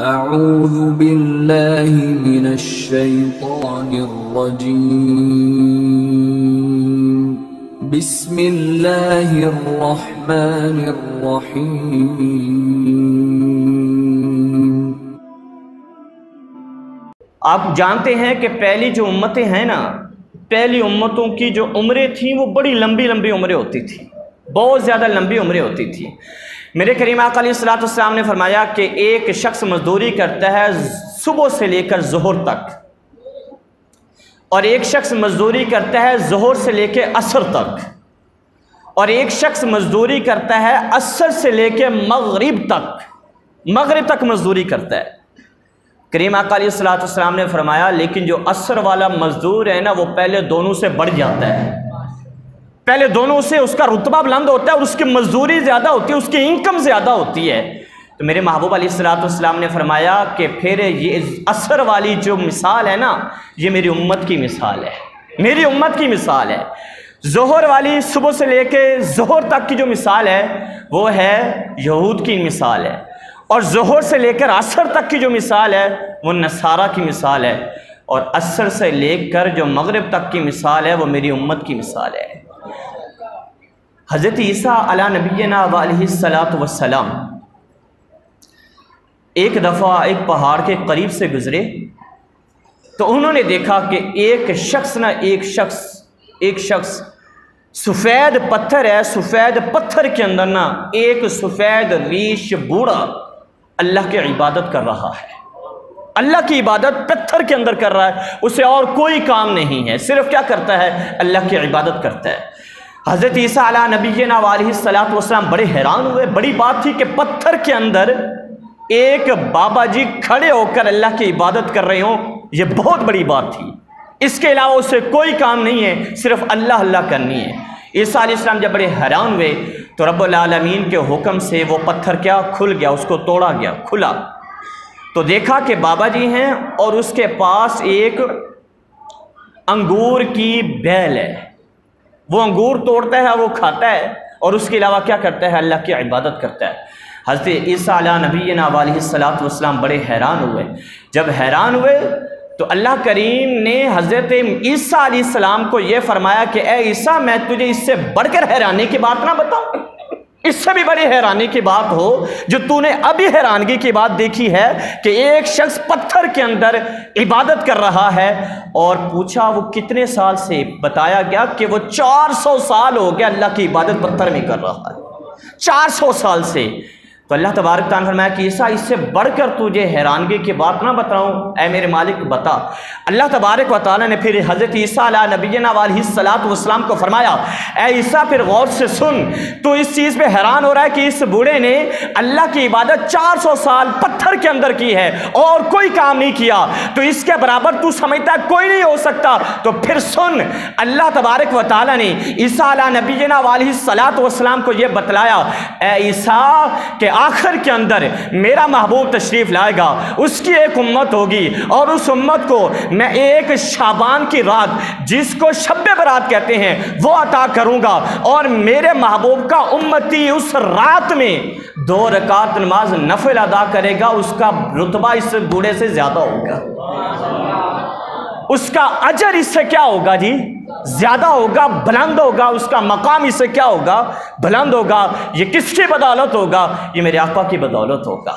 اعوذ باللہ من الشیطان الرجیم بسم اللہ الرحمن الرحیم۔ آپ جانتے ہیں کہ پہلی جو امتیں ہیں نا، پہلی امتوں کی جو عمریں تھیں وہ بڑی لمبی لمبی عمریں ہوتی تھیں، بہت زیادہ لمبی عمریں ہوتی تھیں۔ میرے کریم آقا علیہ الصلوۃ والسلام نے فرمایا کہ ایک شخص مزدوری کرتا ہے صبح سے لے کر ظہر تک، اور ایک شخص مزدوری کرتا ہے ظہر سے لے کے عصر تک، اور ایک شخص مزدوری کرتا ہے عصر سے لے کے مغرب تک مزدوری کرتا ہے۔ کریم آقا علیہ الصلوۃ والسلام نے فرمایا لیکن جو عصر والا مزدور ہے نا، وہ پہلے دونوں سے بڑھ جاتا ہے، پہلے دونوں سے اس کا رتبہ بلند ہوتا ہے اور اس کی مزدوری زیادہ ہوتی ہے، اس کی انکم زیادہ ہوتی ہے۔ تو میرے محبوب علیہ الصلوۃ والسلام نے فرمایا کہ پھر یہ عصر والی جو مثال ہے نا، یہ میری امت کی مثال ہے، میری امت کی مثال ہے۔ ظہر والی صبح سے لے کے ظہر تک کی جو مثال ہے وہ ہے یہود کی مثال ہے، اور ظہر سے لے کر عصر تک کی جو مثال ہے وہ نصارہ کی مثال ہے، اور عصر سے لے کر جو مغرب تک کی مثال ہے وہ میری امت کی مثال ہے۔ حضرت عیسیٰ علی نبینا علیہ الصلاۃ والسلام ایک دفعہ ایک پہاڑ کے قریب سے گزرے تو انہوں نے دیکھا کہ ایک شخص سفید پتھر ہے، سفید پتھر کے اندر نا ایک سفید ریش بوڑھا اللہ کی عبادت کر رہا ہے، اللہ کی عبادت پتھر کے اندر کر رہا ہے، اسے اور کوئی کام نہیں ہے، صرف کیا کرتا ہے؟ اللہ کی عبادت کرتا ہے۔ حضرت عیسیٰ علی نبینا علیہ الصلوۃ والسلام بڑے حیران ہوئے، بڑی بات تھی کہ پتھر کے اندر ایک بابا جی کھڑے ہو کر اللہ کی عبادت کر رہے ہوں، یہ بہت بڑی بات تھی، اس کے علاوہ اسے کوئی کام نہیں ہے، صرف اللہ اللہ کرنی ہے۔ عیسیٰ علیہ السلام جب بڑے حیران ہوئے تو رب العالمین کے حکم سے وہ پتھر کیا کھل گیا، اس کو توڑا گیا، کھلا تو دیکھا کہ بابا جی ہیں اور اس کے پاس ایک انگور کی بیل ہے، وہ انگور توڑتا ہے، وہ کھاتا ہے، اور اس کے علاوہ کیا کرتا ہے؟ اللہ کی عبادت کرتا ہے۔ حضرت عیسیٰ علی نبینا علیہ الصلوۃ والسلام بڑے حیران ہوئے۔ جب حیران ہوئے تو اللہ کریم نے حضرت عیسیٰ علیہ السلام کو یہ فرمایا کہ اے عیسیٰ، میں تجھے اس سے بڑھ کر حیرانی کی بات نہ بتاؤں؟ اس سے بھی بڑی حیرانی کی بات ہو جو تو نے ابھی حیرانگی کی بات دیکھی ہے کہ ایک شخص پتھر کے اندر عبادت کر رہا ہے، اور پوچھا وہ کتنے سال سے؟ بتایا گیا کہ وہ 400 سال ہو گیا اللہ کی عبادت پتھر میں کر رہا ہے، 400 سال سے۔ تو اللہ تبارک تعالیٰ نے فرمایا کہ عیسیٰ اس سے بڑھ کر تجھے حیرانگی کی بات نہ بتاؤں، اے میرے مالک بتا۔ اللہ تبارک و تعالیٰ نے پھر حضرت عیسیٰ علی نبینا علیہ الصلوۃ والسلام کو فرمایا اے عیسیٰ پھر غور سے سن، تو اس چیز پہ حیران ہو رہا ہے کہ اس بوڑھے نے اللہ کی عبادت 400 سال پتھر کے اندر کی ہے اور کوئی کام نہیں کیا، تو اس کے برابر تو سمجھتا ہے کوئی نہیں ہو سکتا؟ تو پھر سن، اللہ تبارک و تعالیٰ نے عیسیٰ علی نبینا علیہ الصلوۃ والسلام کو یہ بتلایا اے عیسیٰ کہ آخر کے اندر میرا محبوب تشریف لائے گا، اس کی ایک امت ہوگی، اور اس امت کو میں ایک شعبان کی رات جس کو شب برات کہتے ہیں وہ عطا کروں گا، اور میرے محبوب کا امتی اس رات میں 2 رکعت نماز نفل ادا کرے گا، اس کا رتبہ اس بوڑھے سے زیادہ ہوگا، اس کا اجر اس سے کیا ہوگا جی؟ زیادہ ہوگا، بلند ہوگا، اس کا مقام اس سے کیا ہوگا؟ بلند ہوگا۔ یہ کس کی بدولت ہوگا؟ یہ میرے آقا کی بدولت ہوگا۔